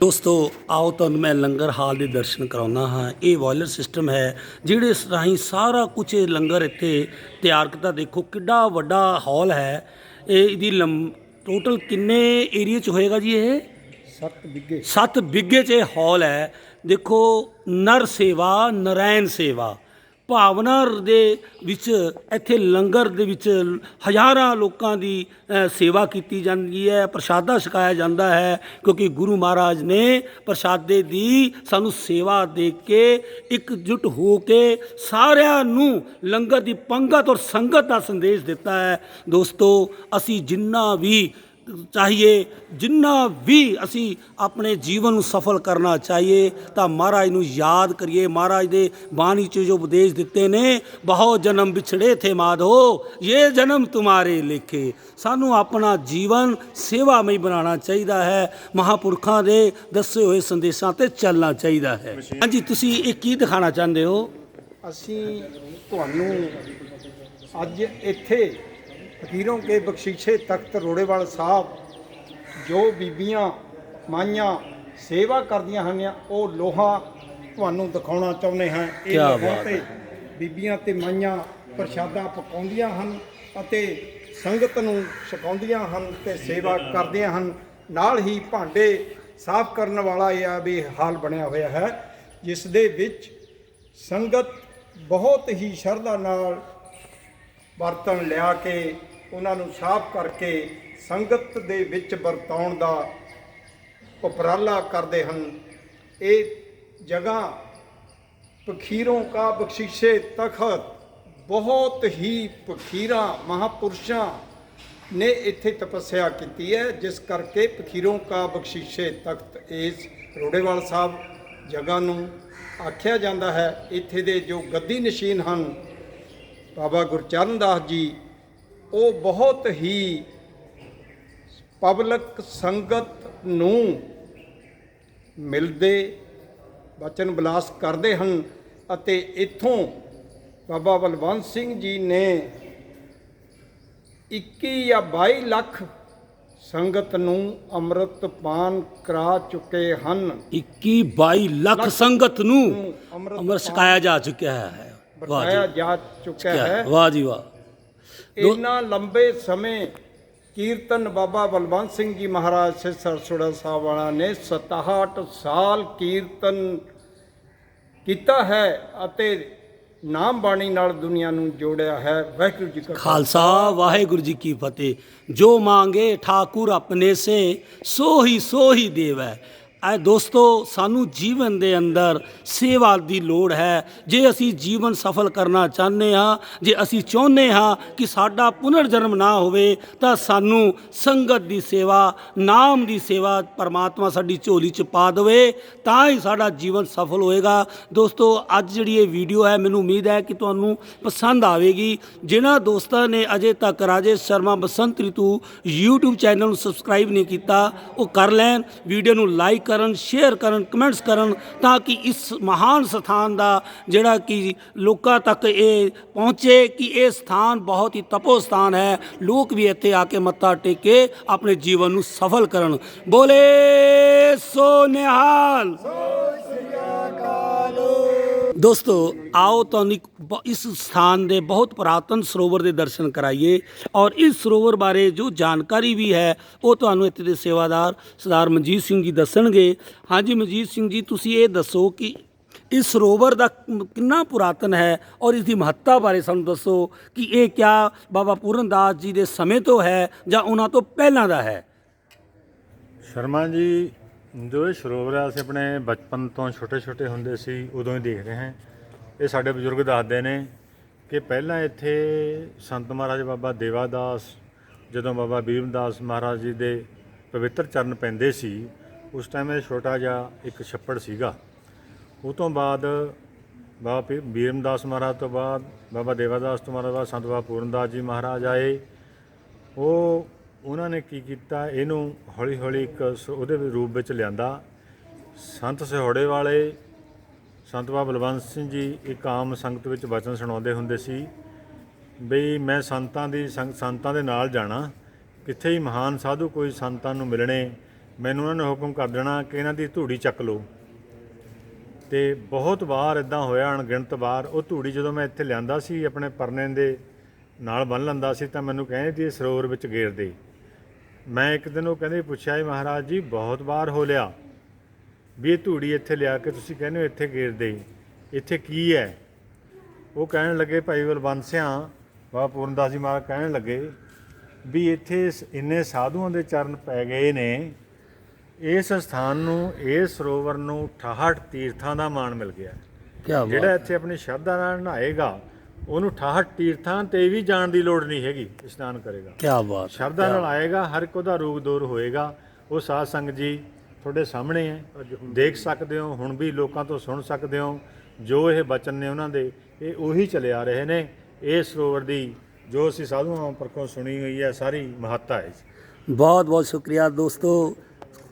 ਦੋਸਤੋ, ਆਓ ਤੁਹਾਨੂੰ ਮੈਂ ਲੰਗਰ ਹਾਲ ਦੇ ਦਰਸ਼ਨ ਕਰਾਉਣਾ ਹਾਂ। ਇਹ ਬੋਇਲਰ ਸਿਸਟਮ ਹੈ ਜਿਹੜੇ ਰਾਹੀਂ ਸਾਰਾ ਕੁਝ ਇਹ ਲੰਗਰ ਇੱਥੇ ਤਿਆਰ ਕੀਤਾ। ਦੇਖੋ ਕਿੱਡਾ ਵੱਡਾ ਹਾਲ ਹੈ। ਇਹ ਇਹਦੀ ਟੋਟਲ ਕਿੰਨੇ ਏਰੀਏ 'ਚ ਹੋਏਗਾ ਜੀ? ਇਹ 7 ਬਿੱਗੇ 'ਚ ਇਹ ਹਾਲ ਹੈ। ਦੇਖੋ, ਨਰ ਸੇਵਾ ਨਰੈਣ ਸੇਵਾ ਭਾਵਨਾ ਦੇ ਵਿੱਚ ਇੱਥੇ ਲੰਗਰ ਦੇ ਵਿੱਚ ਹਜ਼ਾਰਾਂ ਲੋਕਾਂ ਦੀ ਸੇਵਾ ਕੀਤੀ ਜਾਂਦੀ ਹੈ, ਪ੍ਰਸ਼ਾਦਾ ਛਕਾਇਆ ਜਾਂਦਾ ਹੈ। ਕਿਉਂਕਿ ਗੁਰੂ ਮਹਾਰਾਜ ਨੇ ਪ੍ਰਸ਼ਾਦੇ ਦੀ ਸਾਨੂੰ ਸੇਵਾ ਦੇ ਕੇ ਇਕਜੁੱਟ ਹੋ ਕੇ ਸਾਰਿਆਂ ਨੂੰ ਲੰਗਰ ਦੀ ਪੰਗਤ ਔਰ ਸੰਗਤ ਦਾ ਸੰਦੇਸ਼ ਦਿੱਤਾ ਹੈ। ਦੋਸਤੋ, ਅਸੀਂ ਜਿੰਨਾ ਵੀ ਅਸੀਂ ਆਪਣੇ ਜੀਵਨ ਨੂੰ ਸਫਲ ਕਰਨਾ ਚਾਹੀਏ ਤਾਂ ਮਹਾਰਾਜ ਨੂੰ ਯਾਦ ਕਰੀਏ। ਮਹਾਰਾਜ ਦੇ ਬਾਣੀ 'ਚ ਜੋ ਉਪਦੇਸ਼ ਦਿੱਤੇ ਨੇ, ਬਹੁਤ ਜਨਮ ਵਿਛੜੇ ਥੇ ਮਾਧੋ, ਇਹ ਜਨਮ ਤੁਮਾਰੇ ਲੇਖੇ। ਸਾਨੂੰ ਆਪਣਾ ਜੀਵਨ ਸੇਵਾਮਈ ਬਣਾਉਣਾ ਚਾਹੀਦਾ ਹੈ, ਮਹਾਂਪੁਰਖਾਂ ਦੇ ਦੱਸੇ ਹੋਏ ਸੰਦੇਸ਼ਾਂ 'ਤੇ ਚੱਲਣਾ ਚਾਹੀਦਾ ਹੈ। ਹਾਂਜੀ, ਤੁਸੀਂ ਇਹ ਕੀ ਦਿਖਾਉਣਾ ਚਾਹੁੰਦੇ ਹੋ? ਅਸੀਂ ਤੁਹਾਨੂੰ ਅੱਜ ਇੱਥੇ ਫਕੀਰੋਂ ਕੇ ਬਖਸ਼ੀਸ਼ੇ ਤਖਤ ਰੋੜੇਵਾਲ ਸਾਹਿਬ ਜੋ ਬੀਬੀਆਂ ਮਾਈਆਂ ਸੇਵਾ ਕਰਦੀਆਂ ਹਨ, ਉਹ ਲੋਹਾ ਤੁਹਾਨੂੰ ਦਿਖਾਉਣਾ ਚਾਹੁੰਦੇ ਹਾਂ। ਇਹ ਲੋਹਾਂ ਤੇ ਬੀਬੀਆਂ ਤੇ ਮਾਈਆਂ ਪ੍ਰਸ਼ਾਦਾ ਪਕਾਉਂਦੀਆਂ ਹਨ ਅਤੇ ਸੰਗਤ ਨੂੰ ਛਕਾਉਂਦੀਆਂ ਹਨ ਤੇ ਸੇਵਾ ਕਰਦੀਆਂ ਹਨ। ਨਾਲ ਹੀ ਭਾਂਡੇ ਸਾਫ਼ ਕਰਨ ਵਾਲਾ ਇਹ ਵੀ ਹਾਲ ਬਣਿਆ ਹੋਇਆ ਹੈ, ਜਿਸ ਦੇ ਵਿੱਚ ਸੰਗਤ ਬਹੁਤ ਹੀ ਸ਼ਰਧਾ ਨਾਲ ਬਰਤਨ ਲਿਆ ਕੇ ਉਹਨਾਂ ਨੂੰ ਸਾਫ਼ ਕਰਕੇ ਸੰਗਤ ਦੇ ਵਿੱਚ ਵਰਤਾਉਣ ਦਾ ਉਪਰਾਲਾ ਕਰਦੇ ਹਨ। ਇਹ ਜਗ੍ਹਾ ਫਕੀਰੋਂ ਕਾ ਬਖਸ਼ੀਸ਼ੇ ਤਖਤ, ਬਹੁਤ ਹੀ ਫਕੀਰਾਂ ਮਹਾਂਪੁਰਸ਼ਾਂ ਨੇ ਇੱਥੇ ਤਪੱਸਿਆ ਕੀਤੀ ਹੈ, ਜਿਸ ਕਰਕੇ ਫਕੀਰੋਂ ਕਾ ਬਖਸ਼ੀਸ਼ੇ ਤਖਤ ਇਸ ਰੋੜੇਵਾਲ ਸਾਹਿਬ ਜਗ੍ਹਾ ਨੂੰ ਆਖਿਆ ਜਾਂਦਾ ਹੈ। ਇੱਥੇ ਦੇ ਜੋ ਗੱਦੀ ਨਸ਼ੀਨ ਹਨ ਬਾਬਾ ਗੁਰਚਰਨ ਦਾਸ ਜੀ, ਉਹ ਬਹੁਤ ਹੀ ਪਬਲਿਕ ਸੰਗਤ ਨੂੰ ਮਿਲਦੇ ਬਚਨ ਬਿਲਾਸ ਕਰਦੇ ਹਨ ਅਤੇ ਇੱਥੋਂ ਬਾਬਾ ਬਲਵੰਤ ਸਿੰਘ ਜੀ ਨੇ 21 ਜਾਂ 22 ਲੱਖ ਸੰਗਤ ਨੂੰ ਅੰਮ੍ਰਿਤ ਪਾਨ ਕਰਾ ਚੁੱਕੇ ਹਨ। 21-22 ਲੱਖ ਸੰਗਤ ਨੂੰ ਅੰਮ੍ਰਿਤ ਛਕਾਇਆ ਜਾ ਚੁੱਕਿਆ ਹੈ। ਵਰਤਾਇਆ ਜਾ ਚੁੱਕਿਆ ਹੈ। ਵਾਹ ਜੀ ਵਾਹ। ਇੰਨਾ ਲੰਬੇ ਸਮੇਂ ਕੀਰਤਨ ਬਾਬਾ ਬਲਵੰਤ ਸਿੰਘ ਜੀ ਮਹਾਰਾਜ ਸੇ ਸਰਸੋੜਾ ਸਾਹਿਬ ਵਾਲਾ ਨੇ 67 ਸਾਲ ਕੀਰਤਨ ਕੀਤਾ ਹੈ ਅਤੇ ਨਾਮ ਬਾਣੀ ਨਾਲ ਦੁਨੀਆ ਨੂੰ ਜੋੜਿਆ ਹੈ। ਵਾਹਿਗੁਰੂ ਜੀ ਕਾ ਖਾਲਸਾ, ਵਾਹਿਗੁਰੂ ਜੀ ਕੀ ਫਤਿਹ। ਜੋ ਮੰਗੇ ਠਾਕੁਰ ਆਪਣੇ ਸੇ ਸੋ ਹੀ ਦੇਵੈ। ਦੋਸਤੋ ਸਾਨੂੰ ਜੀਵਨ ਦੇ ਅੰਦਰ ਸੇਵਾ ਦੀ ਲੋੜ ਹੈ। ਜੇ ਅਸੀਂ ਜੀਵਨ ਸਫਲ ਕਰਨਾ ਚਾਹੁੰਦੇ ਹਾਂ, ਜੇ ਅਸੀਂ ਚਾਹੁੰਦੇ ਹਾਂ ਕਿ ਸਾਡਾ ਪੁਨਰ ਜਨਮ ਨਾ ਹੋਵੇ, ਤਾਂ ਸਾਨੂੰ ਸੰਗਤ ਦੀ ਸੇਵਾ, ਨਾਮ ਦੀ ਸੇਵਾ ਪਰਮਾਤਮਾ ਸਾਡੀ ਝੋਲੀ 'ਚ ਪਾ ਦੇਵੇ, ਤਾਂ ਹੀ ਸਾਡਾ ਜੀਵਨ ਸਫਲ ਹੋਏਗਾ। ਦੋਸਤੋ ਅੱਜ ਜਿਹੜੀ ਇਹ ਵੀਡੀਓ ਹੈ, ਮੈਨੂੰ ਉਮੀਦ ਹੈ ਕਿ ਤੁਹਾਨੂੰ ਪਸੰਦ ਆਵੇਗੀ। ਜਿਨ੍ਹਾਂ ਦੋਸਤਾਂ ਨੇ ਅਜੇ ਤੱਕ ਰਾਜੇਸ਼ ਸ਼ਰਮਾ ਬਸੰਤ ਰਿਤੂ YouTube ਚੈਨਲ ਨੂੰ ਸਬਸਕ੍ਰਾਈਬ ਨਹੀਂ ਕੀਤਾ, ਉਹ ਕਰ ਲੈਣ। ਵੀਡੀਓ ਨੂੰ ਲਾਈਕ ਕਰਨ, ਸ਼ੇਅਰ ਕਰਨ, ਕਮੈਂਟਸ ਕਰਨ, ਤਾਂ ਕਿ ਇਸ ਮਹਾਨ ਸਥਾਨ ਦਾ ਜਿਹੜਾ ਕਿ ਲੋਕਾਂ ਤੱਕ ਇਹ ਪਹੁੰਚੇ ਕਿ ਇਹ ਸਥਾਨ ਬਹੁਤ ਹੀ ਤਪੋ ਸਥਾਨ ਹੈ। ਲੋਕ ਵੀ ਇੱਥੇ ਆ ਕੇ ਮੱਥਾ ਟੇਕ ਕੇ ਆਪਣੇ ਜੀਵਨ ਨੂੰ ਸਫਲ ਕਰਨ। ਬੋਲੇ ਸੋ ਨਿਹਾਲ। ਦੋਸਤੋ ਆਓ ਤੁਹਾਨੂੰ ਇਸ ਸਥਾਨ ਦੇ ਬਹੁਤ ਪੁਰਾਤਨ ਸਰੋਵਰ ਦੇ ਦਰਸ਼ਨ ਕਰਾਈਏ, ਔਰ ਇਸ ਸਰੋਵਰ ਬਾਰੇ ਜੋ ਜਾਣਕਾਰੀ ਵੀ ਹੈ ਉਹ ਤੁਹਾਨੂੰ ਇੱਥੇ ਦੇ ਸੇਵਾਦਾਰ ਸਰਦਾਰ ਮਨਜੀਤ ਸਿੰਘ ਜੀ ਦੱਸਣਗੇ। ਹਾਂਜੀ ਮਨਜੀਤ ਸਿੰਘ ਜੀ, ਤੁਸੀਂ ਇਹ ਦੱਸੋ ਕਿ ਇਸ ਸਰੋਵਰ ਦਾ ਕਿੰਨਾ ਪੁਰਾਤਨ ਹੈ, ਔਰ ਇਸ ਦੀ ਮਹੱਤਤਾ ਬਾਰੇ ਸਾਨੂੰ ਦੱਸੋ ਕਿ ਇਹ ਕਿਆ ਬਾਬਾ ਪੂਰਨ ਦਾਸ ਜੀ ਦੇ ਸਮੇਂ ਤੋਂ ਹੈ ਜਾਂ ਉਹਨਾਂ ਤੋਂ ਪਹਿਲਾਂ ਦਾ ਹੈ। ਸ਼ਰਮਾ ਜੀ, ਜੋ ਇਹ ਸਰੋਵਰ ਆ, ਅਸੀਂ ਆਪਣੇ ਬਚਪਨ ਤੋਂ ਛੋਟੇ ਹੁੰਦੇ ਸੀ ਉਦੋਂ ਹੀ ਦੇਖ ਰਹੇ ਹਾਂ। ਇਹ ਸਾਡੇ ਬਜ਼ੁਰਗ ਦੱਸਦੇ ਨੇ ਕਿ ਪਹਿਲਾਂ ਇੱਥੇ ਸੰਤ ਮਹਾਰਾਜ ਬਾਬਾ ਦੇਵਾ ਦਾਸ, ਜਦੋਂ ਬਾਬਾ ਬੀਰਮ ਦਾਸ ਮਹਾਰਾਜ ਜੀ ਦੇ ਪਵਿੱਤਰ ਚਰਨ ਪੈਂਦੇ ਸੀ, ਉਸ ਟਾਈਮ ਇਹ ਛੋਟਾ ਜਿਹਾ ਇੱਕ ਛੱਪੜ ਸੀਗਾ। ਉਹ ਤੋਂ ਬਾਅਦ ਬਾਬਾ ਬੀਰਮ ਦਾਸ ਮਹਾਰਾਜ ਤੋਂ ਬਾਅਦ ਬਾਬਾ ਦੇਵਾ ਦਾਸ ਤੋਂ ਬਾਅਦ ਸੰਤ ਬਾਬਾ ਪੂਰਨ ਦਾਸ ਜੀ ਮਹਾਰਾਜ ਆਏ। ਉਹਨਾਂ ਨੇ ਕੀ ਕੀਤਾ, ਇਹਨੂੰ ਹੌਲੀ ਹੌਲੀ ਇੱਕ ਉਹਦੇ ਰੂਪ ਵਿੱਚ ਲਿਆਂਦਾ। ਸੰਤ ਸਿਹੋੜੇ ਵਾਲੇ ਸੰਤ ਬਾਬਾ ਬਲਵੰਤ ਸਿੰਘ ਜੀ ਇੱਕ ਆਮ ਸੰਗਤ ਵਿੱਚ ਵਚਨ ਸੁਣਾਉਂਦੇ ਹੁੰਦੇ ਸੀ ਬਈ ਮੈਂ ਸੰਤਾਂ ਦੇ ਨਾਲ ਜਾਣਾ, ਕਿੱਥੇ ਹੀ ਮਹਾਨ ਸਾਧੂ ਕੋਈ ਸੰਤਾਂ ਨੂੰ ਮਿਲਣੇ, ਮੈਨੂੰ ਉਹਨਾਂ ਨੇ ਹੁਕਮ ਕਰ ਦੇਣਾ ਕਿ ਇਹਨਾਂ ਦੀ ਧੂੜੀ ਚੱਕ ਲਓ। ਅਤੇ ਬਹੁਤ ਵਾਰ ਇੱਦਾਂ ਹੋਇਆ, ਅਣਗਿਣਤ ਵਾਰ। ਉਹ ਧੂੜੀ ਜਦੋਂ ਮੈਂ ਇੱਥੇ ਲਿਆਂਦਾ ਸੀ, ਆਪਣੇ ਪਰਨੇ ਦੇ ਨਾਲ ਬੰਨ੍ਹ ਲੈਂਦਾ ਸੀ, ਤਾਂ ਮੈਨੂੰ ਕਹਿੰਦੇ ਸੀ ਸਰੋਵਰ ਵਿੱਚ ਗੇਰ ਦੇ। ਮੈਂ ਇੱਕ ਦਿਨ ਉਹ ਕਹਿੰਦੇ ਪੁੱਛਿਆ, ਮਹਾਰਾਜ ਜੀ ਬਹੁਤ ਵਾਰ ਹੋ ਲਿਆ ਵੀ ਇਹ ਧੂੜੀ ਇੱਥੇ ਲਿਆ ਕੇ ਤੁਸੀਂ ਕਹਿੰਦੇ ਹੋ ਇੱਥੇ ਗੇਰ ਦੇ, ਇੱਥੇ ਕੀ ਹੈ? ਉਹ ਕਹਿਣ ਲੱਗੇ, ਭਾਈ ਬਲਵੰਤ ਸਿਆਂ ਬਾਬਾ ਪੂਰਨ ਦਾਸ ਜੀ ਮਹਾਰਾਜ ਕਹਿਣ ਲੱਗੇ ਵੀ ਇੱਥੇ ਇੰਨੇ ਸਾਧੂਆਂ ਦੇ ਚਰਨ ਪੈ ਗਏ ਨੇ, ਇਸ ਸਥਾਨ ਨੂੰ, ਇਸ ਸਰੋਵਰ ਨੂੰ 68 ਤੀਰਥਾਂ ਦਾ ਮਾਣ ਮਿਲ ਗਿਆ। ਜਿਹੜਾ ਇੱਥੇ ਆਪਣੀ ਸ਼ਰਧਾ ਨਾਲ ਨਹਾਏਗਾ ਉਹਨੂੰ 68 ਤੀਰਥਾਂ ਤੇ ਵੀ ਜਾਣ ਦੀ ਲੋੜ ਨਹੀਂ ਹੈਗੀ, ਇਸ਼ਨਾਨ ਕਰੇਗਾ। ਕਿਆ ਬਾਤ! ਸ਼ਰਧਾ ਨਾਲ ਆਏਗਾ, ਹਰ ਇੱਕ ਉਹਦਾ ਰੋਗ ਦੂਰ ਹੋਏਗਾ। ਉਹ ਸਾਧ ਸੰਗਤ ਜੀ ਤੁਹਾਡੇ ਸਾਹਮਣੇ ਹੈ, ਦੇਖ ਸਕਦੇ ਹੋ, ਹੁਣ ਵੀ ਲੋਕਾਂ ਤੋਂ ਸੁਣ ਸਕਦੇ ਹੋ। ਜੋ ਇਹ ਬਚਨ ਨੇ ਉਹਨਾਂ ਦੇ, ਇਹ ਉਹੀ ਚਲੇ ਆ ਰਹੇ ਨੇ। ਇਹ ਸਰੋਵਰ ਦੀ ਜੋ ਅਸੀਂ ਸਾਧੂਆਂ ਪਰਖੋਂ ਸੁਣੀ ਹੋਈ ਹੈ, ਸਾਰੀ ਮਹੱਤਤਾ ਹੈ। ਬਹੁਤ ਬਹੁਤ ਸ਼ੁਕਰੀਆ ਦੋਸਤੋ।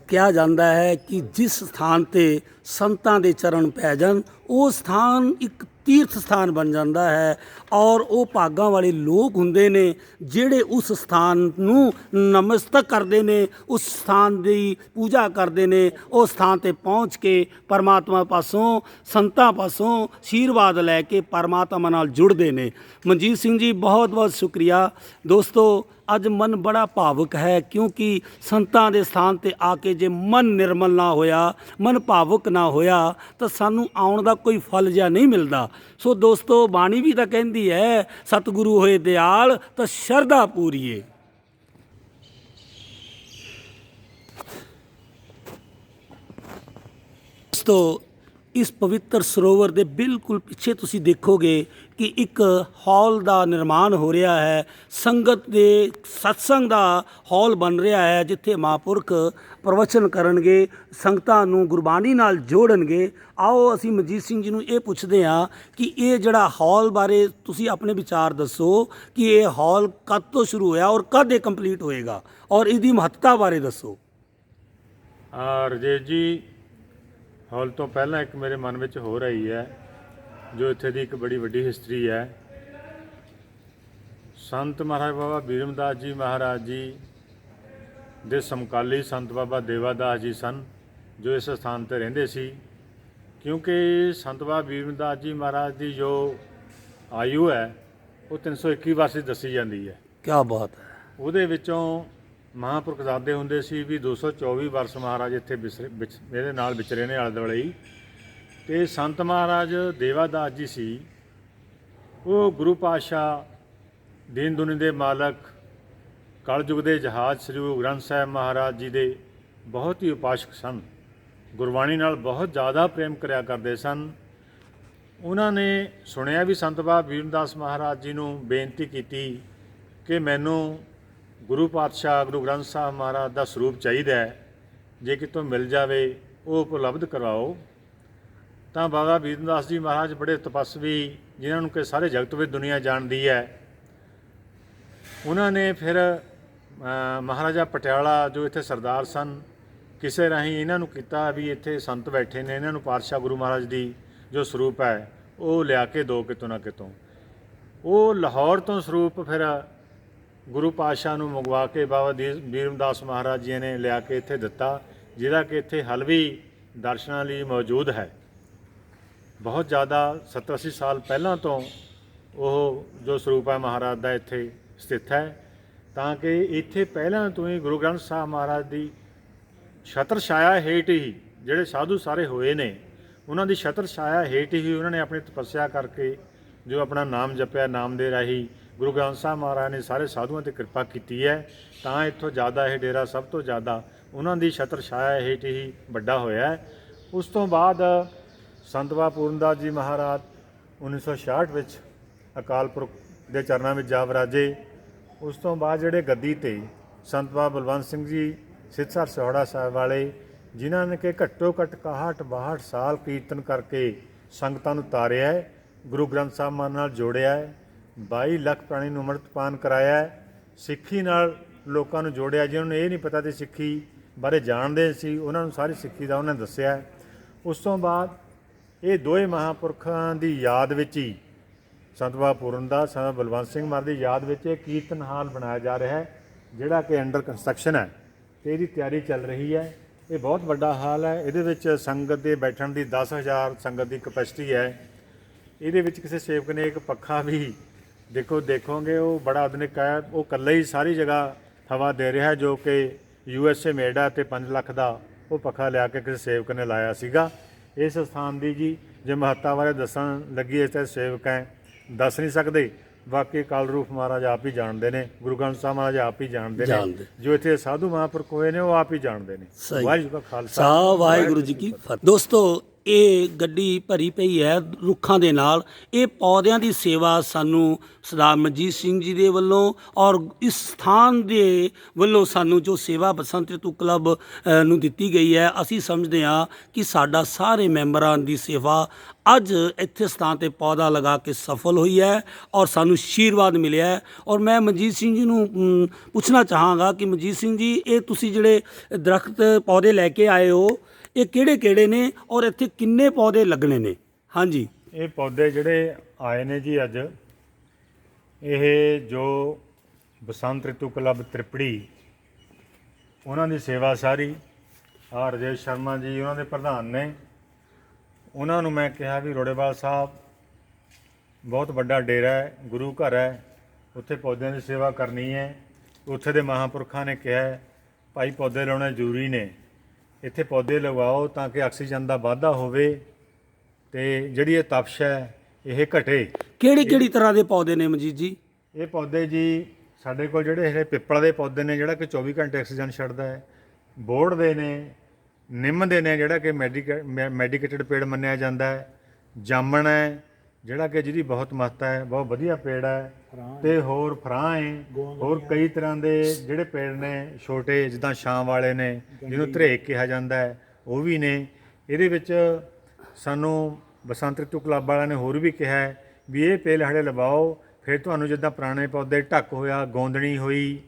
ਕਿਹਾ ਜਾਂਦਾ ਹੈ ਕਿ ਜਿਸ ਸਥਾਨ 'ਤੇ ਸੰਤਾਂ ਦੇ ਚਰਨ ਪੈ ਜਾਣ, ਉਹ ਸਥਾਨ ਇੱਕ ਤੀਰਥ ਸਥਾਨ ਬਣ ਜਾਂਦਾ ਹੈ, ਔਰ ਉਹ ਭਾਗਾਂ ਵਾਲੇ ਲੋਕ ਹੁੰਦੇ ਨੇ ਜਿਹੜੇ ਉਸ ਸਥਾਨ ਨੂੰ ਨਮਸਤਕ ਕਰਦੇ ਨੇ, ਉਸ ਸਥਾਨ ਦੀ ਪੂਜਾ ਕਰਦੇ ਨੇ। ਉਸ ਸਥਾਨ ਤੇ ਪਹੁੰਚ ਕੇ ਪਰਮਾਤਮਾ ਪਾਸੋਂ, ਸੰਤਾਂ ਪਾਸੋਂ ਆਸ਼ੀਰਵਾਦ ਲੈ ਕੇ ਪਰਮਾਤਮਾ ਨਾਲ ਜੁੜਦੇ ਨੇ। ਮਨਜੀਤ ਸਿੰਘ ਜੀ ਬਹੁਤ ਬਹੁਤ ਸ਼ੁਕਰੀਆ। ਦੋਸਤੋ ਅੱਜ ਮਨ ਬੜਾ ਭਾਵੁਕ ਹੈ, ਕਿਉਂਕਿ ਸੰਤਾਂ ਦੇ ਸਥਾਨ 'ਤੇ ਆ ਕੇ ਜੇ ਮਨ ਨਿਰਮਲ ਨਾ ਹੋਇਆ, ਮਨ ਭਾਵੁਕ ਨਾ ਹੋਇਆ, ਤਾਂ ਸਾਨੂੰ ਆਉਣ ਦਾ ਕੋਈ ਫਲ ਜਿਹਾ ਨਹੀਂ ਮਿਲਦਾ। ਸੋ ਦੋਸਤੋ ਬਾਣੀ ਵੀ ਤਾਂ ਕਹਿੰਦੀ ਹੈ, ਸਤਿਗੁਰੂ ਹੋਏ ਦਿਆਲ ਤਾਂ ਸ਼ਰਧਾ ਪੂਰੀਏ। ਦੋਸਤੋ ਇਸ ਪਵਿੱਤਰ ਸਰੋਵਰ ਦੇ ਬਿਲਕੁਲ ਪਿੱਛੇ ਤੁਸੀਂ ਦੇਖੋਗੇ ਕਿ ਇੱਕ ਹਾਲ ਦਾ ਨਿਰਮਾਣ ਹੋ ਰਿਹਾ ਹੈ। ਸੰਗਤ ਦੇ ਸਤਸੰਗ ਦਾ ਹਾਲ ਬਣ ਰਿਹਾ ਹੈ, ਜਿੱਥੇ ਮਹਾਂਪੁਰਖ ਪ੍ਰਵਚਨ ਕਰਨਗੇ, ਸੰਗਤਾਂ ਨੂੰ ਗੁਰਬਾਣੀ ਨਾਲ ਜੋੜਨਗੇ। ਆਓ ਅਸੀਂ ਮਨਜੀਤ ਸਿੰਘ ਜੀ ਨੂੰ ਇਹ ਪੁੱਛਦੇ ਹਾਂ ਕਿ ਇਹ ਜਿਹੜਾ ਹਾਲ ਬਾਰੇ ਤੁਸੀਂ ਆਪਣੇ ਵਿਚਾਰ ਦੱਸੋ ਕਿ ਇਹ ਹਾਲ ਕਦ ਤੋਂ ਸ਼ੁਰੂ ਹੋਇਆ ਔਰ ਕਦ ਇਹ ਕੰਪਲੀਟ ਹੋਏਗਾ, ਔਰ ਇਹਦੀ ਮਹੱਤਤਾ ਬਾਰੇ ਦੱਸੋ। ਰਜੇਸ਼ ਜੀ, ਹਾਲ ਤੋਂ ਪਹਿਲਾਂ ਇੱਕ ਮੇਰੇ ਮਨ ਵਿੱਚ ਹੋ ਰਹੀ ਹੈ, ਜੋ ਇੱਥੇ ਦੀ ਇੱਕ ਬੜੀ ਵੱਡੀ ਹਿਸਟਰੀ ਹੈ। ਸੰਤ ਮਹਾਰਾਜ ਬਾਬਾ ਬੀਰਮ ਦਾਸ ਜੀ ਮਹਾਰਾਜ ਜੀ ਦੇ ਸਮਕਾਲੀ ਸੰਤ ਬਾਬਾ ਦੇਵਾ ਦਾਸ ਜੀ ਸਨ, ਜੋ ਇਸ ਸਥਾਨ 'ਤੇ ਰਹਿੰਦੇ ਸੀ। ਕਿਉਂਕਿ ਸੰਤ ਬਾਬਾ ਬੀਰਮ ਦਾਸ ਜੀ ਮਹਾਰਾਜ ਦੀ ਜੋ ਆਯੂ ਹੈ ਉਹ 321 ਵਰਸ ਦੱਸੀ ਜਾਂਦੀ ਹੈ। ਕਿਆ ਬਾਤ ਹੈ! ਉਹਦੇ ਵਿੱਚੋਂ ਮਹਾਂਪੁਰਖ ਦੱਸਦੇ ਹੁੰਦੇ ਸੀ ਵੀ 224 ਵਰਸ ਮਹਾਰਾਜ ਇੱਥੇ ਇਹਦੇ ਨਾਲ ਵਿਚਰੇ ਨੇ ਆਲੇ ਦੁਆਲੇ ਹੀ। ਅਤੇ ਸੰਤ ਮਹਾਰਾਜ ਦੇਵਾ ਦਾਸ ਜੀ ਸੀ, ਉਹ ਗੁਰੂ ਪਾਤਸ਼ਾਹ, ਦੀਨ ਦੁਨੀ ਦੇ ਮਾਲਕ, ਕਲਯੁਗ ਦੇ ਜਹਾਜ਼ ਸ੍ਰੀ ਗੁਰੂ ਗ੍ਰੰਥ ਸਾਹਿਬ ਮਹਾਰਾਜ ਜੀ ਦੇ ਬਹੁਤ ਹੀ ਉਪਾਸ਼ਕ ਸਨ। ਗੁਰਬਾਣੀ ਨਾਲ ਬਹੁਤ ਜ਼ਿਆਦਾ ਪ੍ਰੇਮ ਕਰਿਆ ਕਰਦੇ ਸਨ। ਉਹਨਾਂ ਨੇ ਸੁਣਿਆ ਵੀ ਸੰਤ ਬਾਬਾ ਵੀਰਦਾਸ ਮਹਾਰਾਜ ਜੀ ਨੂੰ ਬੇਨਤੀ ਕੀਤੀ ਕਿ ਮੈਨੂੰ ਗੁਰੂ ਪਾਤਸ਼ਾਹ ਗੁਰੂ ਗ੍ਰੰਥ ਸਾਹਿਬ ਮਹਾਰਾਜ ਦਾ ਸਰੂਪ ਚਾਹੀਦਾ ਹੈ, ਜੇ ਕਿਤੋਂ ਮਿਲ ਜਾਵੇ ਉਹ ਉਪਲਬਧ ਕਰਵਾਓ। ਤਾਂ ਬਾਬਾ ਵੀਰਦਾਸ ਜੀ ਮਹਾਰਾਜ ਬੜੇ ਤਪੱਸਵੀ, ਜਿਨ੍ਹਾਂ ਨੂੰ ਕਿ ਸਾਰੇ ਜਗਤ ਵਿੱਚ ਦੁਨੀਆ ਜਾਣਦੀ ਹੈ, ਉਹਨਾਂ ਨੇ ਫਿਰ ਮਹਾਰਾਜਾ ਪਟਿਆਲਾ ਜੋ ਇੱਥੇ ਸਰਦਾਰ ਸਨ, ਕਿਸੇ ਰਾਹੀਂ ਇਹਨਾਂ ਨੂੰ ਕੀਤਾ ਵੀ ਇੱਥੇ ਸੰਤ ਬੈਠੇ ਨੇ, ਇਹਨਾਂ ਨੂੰ ਪਾਤਸ਼ਾਹ ਗੁਰੂ ਮਹਾਰਾਜ ਦੀ ਜੋ ਸਰੂਪ ਹੈ ਉਹ ਲਿਆ ਕੇ ਦਿਓ ਕਿਤੋਂ ਨਾ ਕਿਤੋਂ। ਉਹ ਲਾਹੌਰ ਤੋਂ ਸਰੂਪ ਫਿਰ ਗੁਰੂ ਪਾਤਸ਼ਾਹ ਨੂੰ ਮੰਗਵਾ ਕੇ ਬਾਬਾ ਵੀਰਦਾਸ ਮਹਾਰਾਜ ਜੀ ਨੇ ਲਿਆ ਕੇ ਇੱਥੇ ਦਿੱਤਾ, ਜਿਹੜਾ ਕਿ ਇੱਥੇ ਹਾਲੇ ਵੀ ਦਰਸ਼ਨਾਂ ਲਈ ਮੌਜੂਦ ਹੈ। ਬਹੁਤ ਜ਼ਿਆਦਾ 70-80 ਸਾਲ ਪਹਿਲਾਂ ਤੋਂ ਉਹ ਜੋ ਸਰੂਪ ਹੈ ਮਹਾਰਾਜ ਦਾ ਇੱਥੇ ਸਥਿਤ ਹੈ, ਤਾਂ ਕਿ ਇੱਥੇ ਪਹਿਲਾਂ ਤੋਂ ਹੀ ਗੁਰੂ ਗ੍ਰੰਥ ਸਾਹਿਬ ਮਹਾਰਾਜ ਦੀ ਛਤਰ ਛਾਇਆ ਹੇਠ ਹੀ ਜਿਹੜੇ ਸਾਧੂ ਸਾਰੇ ਹੋਏ ਨੇ, ਉਹਨਾਂ ਦੀ ਛਤਰ ਛਾਇਆ ਹੇਠ ਹੀ ਉਹਨਾਂ ਨੇ ਆਪਣੀ ਤਪੱਸਿਆ ਕਰਕੇ ਜੋ ਆਪਣਾ ਨਾਮ ਜਪਿਆ, ਨਾਮ ਦੇ ਰਾਹੀਂ ਗੁਰੂ ਗ੍ਰੰਥ ਸਾਹਿਬ ਮਹਾਰਾਜ ਨੇ ਸਾਰੇ ਸਾਧੂਆਂ 'ਤੇ ਕਿਰਪਾ ਕੀਤੀ ਹੈ। ਤਾਂ ਇੱਥੋਂ ਜ਼ਿਆਦਾ ਇਹ ਡੇਰਾ ਸਭ ਤੋਂ ਜ਼ਿਆਦਾ ਉਹਨਾਂ ਦੀ ਛਤਰ ਛਾਇਆ ਹੇਠ ਹੀ ਵੱਡਾ ਹੋਇਆ ਹੈ। ਉਸ ਤੋਂ ਬਾਅਦ ਸੰਤ ਬਾਬਾ ਪੂਰਨਦਾਸ ਜੀ ਮਹਾਰਾਜ 1966 ਵਿੱਚ ਅਕਾਲ ਪੁਰਖ ਦੇ ਚਰਨਾਂ ਵਿੱਚ ਜਾ ਵਿਰਾਜੇ। ਉਸ ਤੋਂ ਬਾਅਦ ਜਿਹੜੇ ਗੱਦੀ 'ਤੇ ਸੰਤ ਬਾਬਾ ਬਲਵੰਤ ਸਿੰਘ ਜੀ ਸਿੱਧਸਰ ਸੋਹੜਾ ਸਾਹਿਬ ਵਾਲੇ, ਜਿਨ੍ਹਾਂ ਨੇ ਕਿ ਘੱਟੋ ਘੱਟ 61-62 ਸਾਲ ਕੀਰਤਨ ਕਰਕੇ ਸੰਗਤਾਂ ਨੂੰ ਤਾਰਿਆ ਹੈ, ਗੁਰੂ ਗ੍ਰੰਥ ਸਾਹਿਬ ਮਹਾਰਾਜ ਨਾਲ ਜੋੜਿਆ ਹੈ, 22 ਲੱਖ ਪ੍ਰਾਣੀ ਨੂੰ ਅੰਮ੍ਰਿਤਪਾਨ ਕਰਾਇਆ ਹੈ, ਸਿੱਖੀ ਨਾਲ ਲੋਕਾਂ ਨੂੰ ਜੋੜਿਆ। ਜਿਹਨਾਂ ਨੂੰ ਇਹ ਨਹੀਂ ਪਤਾ ਤੇ ਸਿੱਖੀ ਬਾਰੇ ਜਾਣਦੇ ਸੀ, ਉਹਨਾਂ ਨੂੰ ਸਾਰੀ ਸਿੱਖੀ ਦਾ ਉਹਨੇ ਦੱਸਿਆ। ਉਸ ਤੋਂ ਬਾਅਦ ਇਹ ਦੋਵੇਂ ਮਹਾਂਪੁਰਖਾਂ ਦੀ ਯਾਦ ਵਿੱਚ ਹੀ ਸੰਤ ਬਾਬਾ ਪੂਰਨਦਾਸ, ਸੰਤ ਬਲਵੰਤ ਸਿੰਘ ਮਹਾਰਾਜ ਦੀ ਯਾਦ ਵਿੱਚ ਇਹ ਕੀਰਤਨ ਹਾਲ ਬਣਾਇਆ ਜਾ ਰਿਹਾ ਹੈ, ਜਿਹੜਾ ਕਿ ਅੰਡਰ ਕੰਸਟਰਕਸ਼ਨ ਹੈ ਅਤੇ ਇਹਦੀ ਤਿਆਰੀ ਚੱਲ ਰਹੀ ਹੈ। ਇਹ ਬਹੁਤ ਵੱਡਾ ਹਾਲ ਹੈ। ਇਹਦੇ ਵਿੱਚ ਸੰਗਤ ਦੇ ਬੈਠਣ ਦੀ 10,000 ਸੰਗਤ ਦੀ ਕਪੈਸਿਟੀ ਹੈ। ਇਹਦੇ ਵਿੱਚ ਕਿਸੇ ਸੇਵਕ ਨੇ ਇੱਕ ਪੱਖਾ ਵੀ ਦੇਖੋਗੇ ਉਹ ਬੜਾ ਆਧੁਨਿਕ ਹੈ, ਉਹ ਇਕੱਲਾ ਹੀ ਸਾਰੀ ਜਗ੍ਹਾ ਹਵਾ ਦੇ ਰਿਹਾ, ਜੋ ਕਿ USA ਮੇਡ ਹੈ, ਅਤੇ 5 ਲੱਖ ਦਾ ਉਹ ਪੱਖਾ ਲਿਆ ਕੇ ਕਿਸੇ ਸੇਵਕ ਨੇ ਲਾਇਆ ਸੀਗਾ। ਇਸ ਸਥਾਨ ਦੀ ਜੀ ਜੇ ਮਹੱਤਤਾ ਬਾਰੇ ਦੱਸਣ ਲੱਗੀ ਇਸ ਸੇਵਕ ਹੈ ਦੱਸ ਨਹੀਂ ਸਕਦੇ, ਬਾਕੀ ਕਾਲ ਰੂਪ ਮਹਾਰਾਜ ਆਪ ਹੀ ਜਾਣਦੇ ਨੇ, ਗੁਰੂ ਗ੍ਰੰਥ ਸਾਹਿਬ ਮਹਾਰਾਜ ਆਪ ਹੀ ਜਾਣਦੇ ਨੇ, ਜੋ ਇੱਥੇ ਸਾਧੂ ਮਹਾਂਪੁਰਖ ਹੋਏ ਨੇ ਉਹ ਆਪ ਹੀ ਜਾਣਦੇ ਨੇ। ਵਾਹਿਗੁਰੂ ਜੀ ਕਾ ਖਾਲਸਾ, ਵਾਹਿਗੁਰੂ ਜੀ ਕੀ ਫਤਿਹ। ਦੋਸਤੋ, ਇਹ ਗੱਡੀ ਭਰੀ ਪਈ ਹੈ ਰੁੱਖਾਂ ਦੇ ਨਾਲ। ਇਹ ਪੌਦਿਆਂ ਦੀ ਸੇਵਾ ਸਾਨੂੰ ਸਰਦਾਰ ਮਨਜੀਤ ਸਿੰਘ ਜੀ ਦੇ ਵੱਲੋਂ ਔਰ ਇਸ ਸਥਾਨ ਦੇ ਵੱਲੋਂ ਸਾਨੂੰ ਜੋ ਸੇਵਾ ਬਸੰਤ ਰਿਤੂ ਕਲੱਬ ਨੂੰ ਦਿੱਤੀ ਗਈ ਹੈ, ਅਸੀਂ ਸਮਝਦੇ ਹਾਂ ਕਿ ਸਾਡਾ ਸਾਰੇ ਮੈਂਬਰਾਂ ਦੀ ਸੇਵਾ ਅੱਜ ਇੱਥੇ ਸਥਾਨ 'ਤੇ ਪੌਦਾ ਲਗਾ ਕੇ ਸਫਲ ਹੋਈ ਹੈ ਔਰ ਸਾਨੂੰ ਆਸ਼ੀਰਵਾਦ ਮਿਲਿਆ ਹੈ। ਔਰ ਮੈਂ ਮਨਜੀਤ ਸਿੰਘ ਜੀ ਨੂੰ ਪੁੱਛਣਾ ਚਾਹਾਂਗਾ ਕਿ ਮਨਜੀਤ ਸਿੰਘ ਜੀ, ਇਹ ਤੁਸੀਂ ਜਿਹੜੇ ਦਰਖਤ ਪੌਦੇ ਲੈ ਕੇ ਆਏ ਹੋ, ਇਹ ਕਿਹੜੇ ਨੇ ਔਰ ਇੱਥੇ ਕਿੰਨੇ ਪੌਦੇ ਲੱਗਣੇ ਨੇ? ਹਾਂਜੀ, ਇਹ ਪੌਦੇ ਜਿਹੜੇ ਆਏ ਨੇ ਜੀ ਅੱਜ, ਇਹ ਜੋ ਬਸੰਤ ਰਿਤੂ ਕਲੱਬ ਤ੍ਰਿਪੜੀ ਉਹਨਾਂ ਦੀ ਸੇਵਾ ਸਾਰੀ ਰਾਜੇਸ਼ ਸ਼ਰਮਾ ਜੀ ਉਹਨਾਂ ਦੇ ਪ੍ਰਧਾਨ ਨੇ। ਉਹਨਾਂ ਨੂੰ ਮੈਂ ਕਿਹਾ ਵੀ ਰੋੜੇਵਾਲ ਸਾਹਿਬ ਬਹੁਤ ਵੱਡਾ ਡੇਰਾ ਹੈ, ਗੁਰੂ ਘਰ ਹੈ, ਉੱਥੇ ਪੌਦਿਆਂ ਦੀ ਸੇਵਾ ਕਰਨੀ ਹੈ। ਉੱਥੇ ਦੇ ਮਹਾਂਪੁਰਖਾਂ ਨੇ ਕਿਹਾ ਭਾਈ ਪੌਦੇ ਲਾਉਣੇ ਜ਼ਰੂਰੀ ਨੇ, ਇੱਥੇ ਪੌਦੇ ਲਗਾਓ ਤਾਂ ਕਿ ਆਕਸੀਜਨ ਦਾ ਵਾਧਾ ਹੋਵੇ ਅਤੇ ਜਿਹੜੀ ਇਹ ਤਪਸ਼ ਹੈ ਇਹ ਘਟੇ। ਕਿਹੜੀ ਤਰ੍ਹਾਂ ਦੇ ਪੌਦੇ ਨੇ ਮਨਜੀਤ ਜੀ? ਇਹ ਪੌਦੇ ਜੀ ਸਾਡੇ ਕੋਲ ਜਿਹੜੇ ਪਿੱਪਲ ਦੇ ਪੌਦੇ ਨੇ, ਜਿਹੜਾ ਕਿ 24 ਘੰਟੇ ਆਕਸੀਜਨ ਛੱਡਦਾ ਹੈ, ਬੋਹੜ ਦੇ ਨੇ, ਨਿੰਮ ਦੇ ਨੇ, ਜਿਹੜਾ ਕਿ ਮੈਡੀਕੇਟਡ ਪੇੜ ਮੰਨਿਆ ਜਾਂਦਾ ਹੈ, ਜਾਮਣ ਹੈ ਜਿਹੜਾ ਕਿ ਜਿਹਦੀ ਬਹੁਤ ਮਹੱਤਤਾ ਹੈ, ਬਹੁਤ ਵਧੀਆ ਪੇੜ ਹੈ, ਅਤੇ ਹੋਰ ਫਰਾਂ ਹੈ, ਹੋਰ ਕਈ ਤਰ੍ਹਾਂ ਦੇ ਜਿਹੜੇ ਪੇੜ ਨੇ ਛੋਟੇ, ਜਿੱਦਾਂ ਛਾਂ ਵਾਲੇ ਨੇ, ਜਿਹਨੂੰ ਧਰੇਕ ਕਿਹਾ ਜਾਂਦਾ ਹੈ, ਉਹ ਵੀ ਨੇ। ਇਹਦੇ ਵਿੱਚ ਸਾਨੂੰ ਬਸੰਤ ਰਿਤੂ ਕਲੱਬ ਵਾਲਿਆਂ ਨੇ ਹੋਰ ਵੀ ਕਿਹਾ ਵੀ ਇਹ ਪੇੜ ਹੜੇ ਲਗਾਓ, ਫਿਰ ਤੁਹਾਨੂੰ ਜਿੱਦਾਂ ਪੁਰਾਣੇ ਪੌਦੇ ਢੱਕ ਹੋਇਆ, ਗੋਂਦਣੀ ਹੋਈ,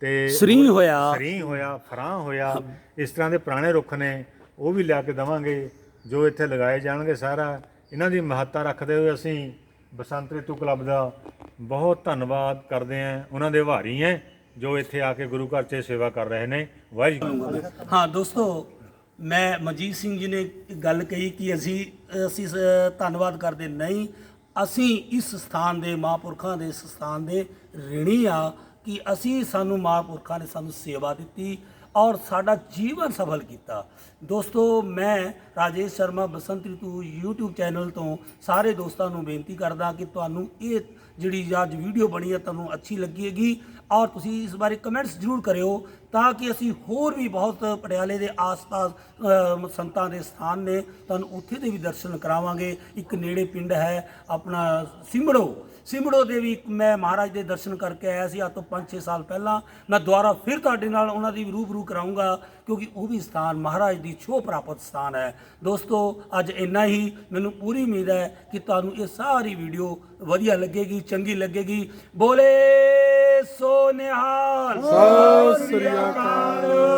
ਅਤੇ ਸਰੀਂ ਹੋਇਆ, ਫਰਾਂ ਹੋਇਆ, ਇਸ ਤਰ੍ਹਾਂ ਦੇ ਪੁਰਾਣੇ ਰੁੱਖ ਨੇ, ਉਹ ਵੀ ਲਿਆ ਕੇ ਦੇਵਾਂਗੇ ਜੋ ਇੱਥੇ ਲਗਾਏ ਜਾਣਗੇ। ਸਾਰਾ ਇਹਨਾਂ ਦੀ ਮਹੱਤਤਾ ਰੱਖਦੇ ਹੋਏ ਅਸੀਂ ਬਸੰਤ ਰਿਤੂ ਕਲੱਬ ਦਾ ਬਹੁਤ ਧੰਨਵਾਦ ਕਰਦੇ ਹਾਂ, ਉਹਨਾਂ ਦੇ ਆਭਾਰੀ ਹੈ ਜੋ ਇੱਥੇ ਆ ਕੇ ਗੁਰੂ ਘਰ 'ਚ ਸੇਵਾ ਕਰ ਰਹੇ ਨੇ। ਵਾਹਿਗੁਰੂ। ਹਾਂ ਦੋਸਤੋ, ਮੈਂ ਮਨਜੀਤ ਸਿੰਘ ਜੀ ਨੇ ਗੱਲ ਕਹੀ ਕਿ ਅਸੀਂ ਧੰਨਵਾਦ ਕਰਦੇ ਨਹੀਂ, ਅਸੀਂ ਇਸ ਸਥਾਨ ਦੇ ਮਹਾਂਪੁਰਖਾਂ ਦੇ ਇਸ ਸਥਾਨ ਦੇ ਰਿਣੀ ਆ ਕਿ ਸਾਨੂੰ ਮਹਾਂਪੁਰਖਾਂ ਨੇ ਸਾਨੂੰ ਸੇਵਾ ਦਿੱਤੀ ਔਰ ਸਾਡਾ ਜੀਵਨ ਸਫਲ ਕੀਤਾ। ਦੋਸਤੋ, ਮੈਂ ਰਾਜੇਸ਼ ਸ਼ਰਮਾ ਬਸੰਤ ਰਿਤੂ YouTube ਚੈਨਲ ਤੋਂ ਸਾਰੇ ਦੋਸਤਾਂ ਨੂੰ ਬੇਨਤੀ ਕਰਦਾ ਕਿ ਤੁਹਾਨੂੰ ਇਹ ਜਿਹੜੀ ਅੱਜ ਵੀਡੀਓ ਬਣੀ ਹੈ ਤੁਹਾਨੂੰ ਅੱਛੀ ਲੱਗੀ ਹੈਗੀ ਔਰ ਤੁਸੀਂ ਇਸ ਬਾਰੇ ਕਮੈਂਟਸ ਜ਼ਰੂਰ ਕਰਿਓ ਤਾਂ ਕਿ ਅਸੀਂ ਹੋਰ ਵੀ ਬਹੁਤ ਪਟਿਆਲੇ ਦੇ ਆਸ-ਪਾਸ ਸੰਤਾਂ ਦੇ ਸਥਾਨ ਨੇ, ਤੁਹਾਨੂੰ ਉੱਥੇ ਦੇ ਵੀ ਦਰਸ਼ਨ ਕਰਾਵਾਂਗੇ। ਇੱਕ ਨੇੜੇ ਪਿੰਡ ਹੈ ਆਪਣਾ ਸਿਮੜੋ ਦੇ ਵੀ ਮੈਂ ਮਹਾਰਾਜ ਦੇ ਦਰਸ਼ਨ ਕਰਕੇ ਆਇਆ ਸੀ ਅੱਜ ਤੋਂ 5-6 ਸਾਲ ਪਹਿਲਾਂ। ਮੈਂ ਦੁਬਾਰਾ ਫਿਰ ਤੁਹਾਡੇ ਨਾਲ ਉਹਨਾਂ ਦੀ ਵੀ ਰੂਬਰੂ ਕਰਾਊਂਗਾ ਕਿਉਂਕਿ ਉਹ ਵੀ ਸਥਾਨ ਮਹਾਰਾਜ ਦੀ ਛੋਹ ਪ੍ਰਾਪਤ ਸਥਾਨ ਹੈ। ਦੋਸਤੋ ਅੱਜ ਇੰਨਾ ਹੀ। ਮੈਨੂੰ ਪੂਰੀ ਉਮੀਦ ਹੈ ਕਿ ਤੁਹਾਨੂੰ ਇਹ ਸਾਰੀ ਵੀਡੀਓ ਵਧੀਆ ਲੱਗੇਗੀ, ਚੰਗੀ ਲੱਗੇਗੀ। ਬੋਲੇ ਸੋ ਨਿਹਾਲ, ਸਤਿ ਸ੍ਰੀ ਅਕਾਲ।